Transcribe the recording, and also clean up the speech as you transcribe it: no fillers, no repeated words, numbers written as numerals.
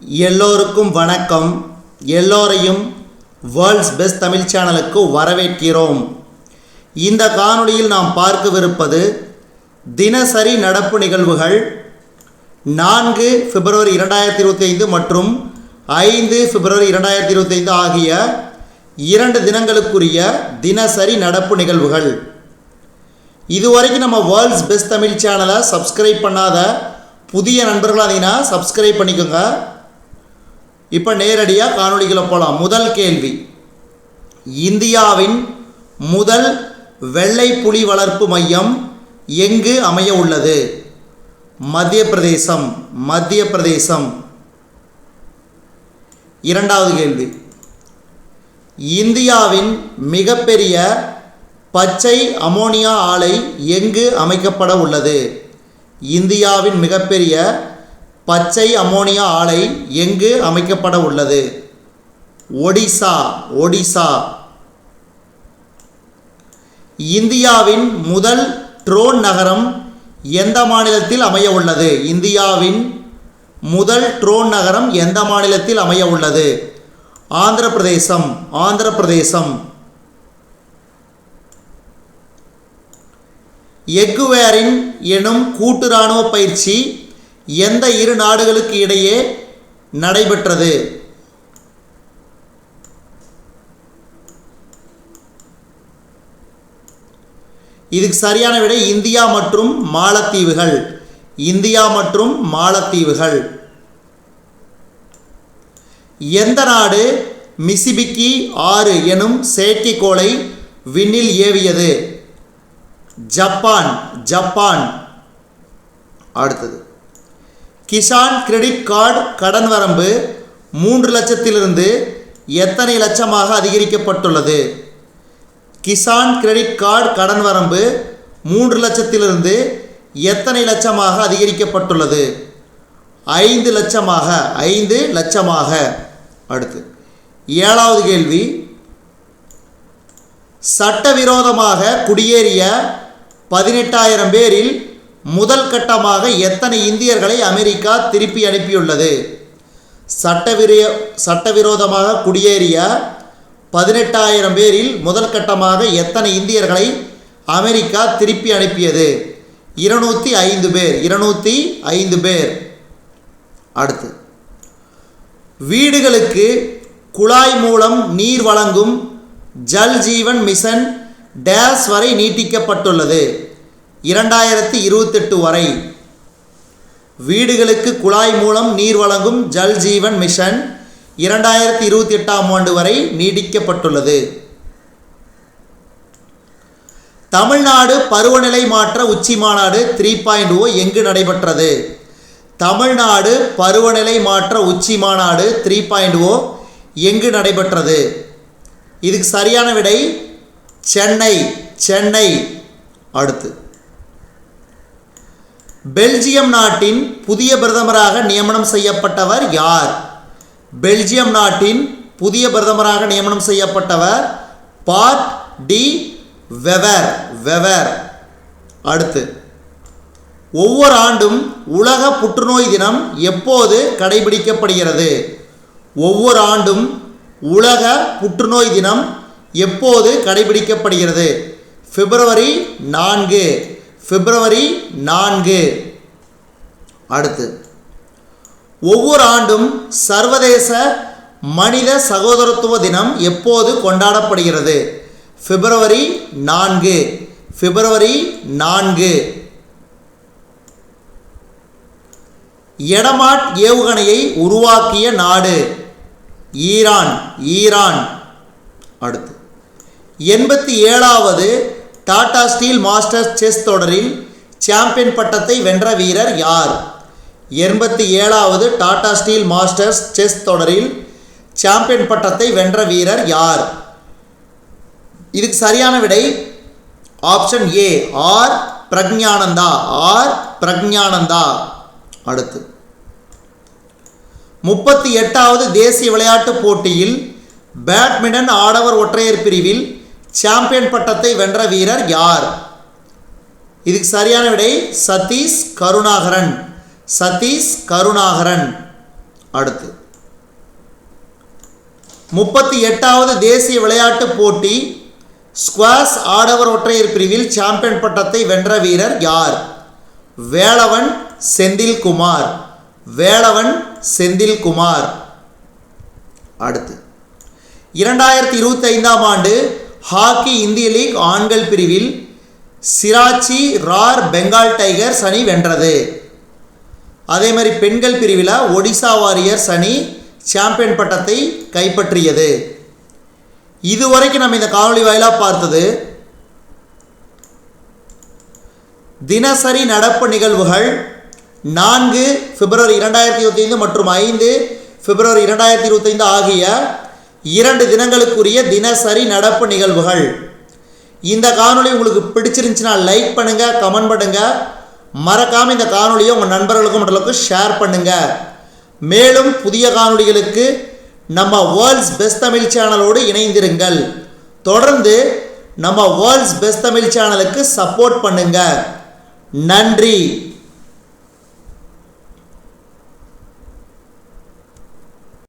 எல்லோருக்கும் வணக்கம். எல்லோரையும் வேர்ல்ட்ஸ் பெஸ்ட் தமிழ் சேனலுக்கு வரவேற்கிறோம். இந்த காணொளியில் நாம் பார்க்கவிருப்பது தினசரி நடப்பு நிகழ்வுகள் 4 பிப்ரவரி 2025 மற்றும் 5 பிப்ரவரி 2025 ஆகிய 2 தினங்களுக்குரிய தினசரி நடப்பு நிகழ்வுகள். இதுவரைக்கும் நம்ம வேர்ல்ட்ஸ் பெஸ்ட் தமிழ் சேனலை சப்ஸ்கிரைப் பண்ணாத புதிய நண்பர்களாக இருந்தீங்கன்னா சப்ஸ்கிரைப் பண்ணிக்கோங்க. இப்போ நேரடியாக காணொளிகளை போகலாம். முதல் கேள்வி, இந்தியாவின் முதல் வெள்ளை புலி வளர்ப்பு மையம் எங்கு அமைய உள்ளது? மத்திய பிரதேசம். இரண்டாவது கேள்வி, இந்தியாவின் மிகப்பெரிய பச்சை அமோனியா ஆலை எங்கு அமைக்கப்பட உள்ளது? இந்தியாவின் மிகப்பெரிய பச்சை அமோனியா ஆலை எங்கு அமைக்கப்பட உள்ளது? ஒடிசா. இந்தியாவின் முதல் ட்ரோன் நகரம் எந்த மாநிலத்தில் அமைய உள்ளது? இந்தியாவின் முதல் ட்ரோன் நகரம் எந்த மாநிலத்தில் அமைய உள்ளது? ஆந்திர பிரதேசம். எக்குவேரின் எனும் கூட்டு இராணுவ பயிற்சி எந்த இரு நாடுகளுக்கு இடையே நடைபெற்றது? இதுக்கு சரியான விடை இந்தியா மற்றும் மாலத்தீவுகள். எந்த நாடு மிசிபிக்கி 6 எனும் செயற்கைக்கோளை விண்ணில் ஏவியது? ஜப்பான். அடுத்தது, கிசான் கிரெடிட் கார்டு கடன் வரம்பு 3 லட்சத்திலிருந்து எத்தனை லட்சமாக அதிகரிக்கப்பட்டுள்ளது? கிசான் கிரெடிட் கார்டு கடன் வரம்பு 3 லட்சத்திலிருந்து எத்தனை லட்சமாக அதிகரிக்கப்பட்டுள்ளது? 5 லட்சமாக. அடுத்து 7வது கேள்வி, சட்டவிரோதமாக குடியேறிய 18,000 பேரில் முதல் கட்டமாக எத்தனை இந்தியர்களை அமெரிக்கா திருப்பி அனுப்பியுள்ளது? சட்டவிரோதமாக குடியேறிய 18,000 பேரில் முதல் கட்டமாக எத்தனை இந்தியர்களை அமெரிக்கா திருப்பி அனுப்பியது? 205 பேர். அடுத்து, வீடுகளுக்கு குழாய் மூலம் நீர் வழங்கும் ஜல் ஜீவன் மிஷன் டேஸ் வரை நீட்டிக்கப்பட்டுள்ளது? 2028 வரை. வீடுகளுக்கு குழாய் மூலம் நீர் வழங்கும் ஜல் ஜீவன் மிஷன் 2028ஆம் ஆண்டு வரை நீடிக்கப்பட்டுள்ளது. தமிழ்நாடு பருவநிலை மாற்ற உச்சி மாநாடு 3.0 எங்கு நடைபெற்றது? தமிழ்நாடு பருவநிலை மாற்ற உச்சி மாநாடு 3.0 எங்கு நடைபெற்றது? இதுக்கு சரியான விடை சென்னை. அடுத்து, பெல்ஜியம் நாட்டின் புதிய பிரதமராக நியமனம் செய்யப்பட்டவர் யார்? பெல்ஜியம் நாட்டின் புதிய பிரதமராக நியமனம் செய்யப்பட்டவர் பாட் டி வெவர். அடுத்து, ஒவ்வொரு ஆண்டும் உலக புற்றுநோய் தினம் எப்போது கடைபிடிக்கப்படுகிறது? ஒவ்வொரு ஆண்டும் உலக புற்றுநோய் தினம் எப்போது கடைபிடிக்கப்படுகிறது? பிப்ரவரி 4. அடுத்து, ஒவ்வொரு ஆண்டும் சர்வதேச மனித சகோதரத்துவ தினம் எப்போது கொண்டாடப்படுகிறது? பிப்ரவரி 4. எடமாட் ஏவுகணையை உருவாக்கிய நாடு? ஈரான். அடுத்து, 87வது டாடா ஸ்டீல் மாஸ்டர்ஸ் செஸ் தொடரில் சாம்பியன் பட்டத்தை வென்ற வீரர் யார்? 87வது டாடா ஸ்டீல் மாஸ்டர்ஸ் செஸ் தொடரில் சாம்பியன் பட்டத்தை வென்ற வீரர் யார்? இதுக்கு சரியான விடை ஆப்ஷன் ஏ, ஆர் பிரக்ஞானந்தா. அடுத்து, 38வது தேசிய விளையாட்டுப் போட்டியில் பேட்மிண்டன் ஆடவர் ஒற்றையர் பிரிவில் சாம்பியன் பட்டத்தை வென்ற வீரர் யார்? இதுக்கு சரியான விடை சதீஷ் கருணாகரன். அடுத்து 38வது தேசிய விளையாட்டுப் போட்டி ஸ்குவாஷ் ஆடவர் ஒற்றையர் பிரிவில் சாம்பியன் பட்டத்தை வென்ற வீரர் யார்? வேலவன் செந்தில்குமார். வேலவன் செந்தில்குமார். அடுத்து 2025ஆம் ஆண்டு ஹாக்கி இந்திய லீக் ஆண்கள் பிரிவில் சிராச்சி ரார் பெங்கால் டைகர்ஸ் அணி வென்றது. அதே மாதிரி பெண்கள் பிரிவில் ஒடிசா வாரியர்ஸ் அணி சாம்பியன் பட்டத்தை கைப்பற்றியது. இதுவரைக்கும் நம்ம இந்த காணொளி வாயிலாக பார்த்தது தினசரி நடப்பு நிகழ்வுகள் 4 பிப்ரவரி 2025 மற்றும் 5 பிப்ரவரி 2025 ஆகிய 2 தினங்களுக்குரிய தினசரி நடப்பு நிகழ்வுகள். இந்த காணொளி உங்களுக்கு பிடிச்சிருந்துச்சுன்னா லைக் பண்ணுங்கள், கமெண்ட் பண்ணுங்கள். மறக்காமல் இந்த காணொளியை உங்கள் நண்பர்களுக்கும் மற்றவர்களுக்கும் ஷேர் பண்ணுங்கள். மேலும் புதிய காணொளிகளுக்கு நம்ம வேர்ல்ட்ஸ் பெஸ்ட் தமிழ் சேனலோடு இணைந்திருங்கள். தொடர்ந்து நம்ம வேர்ல்ட்ஸ் பெஸ்ட் தமிழ் சேனலுக்கு சப்போர்ட் பண்ணுங்கள். நன்றி.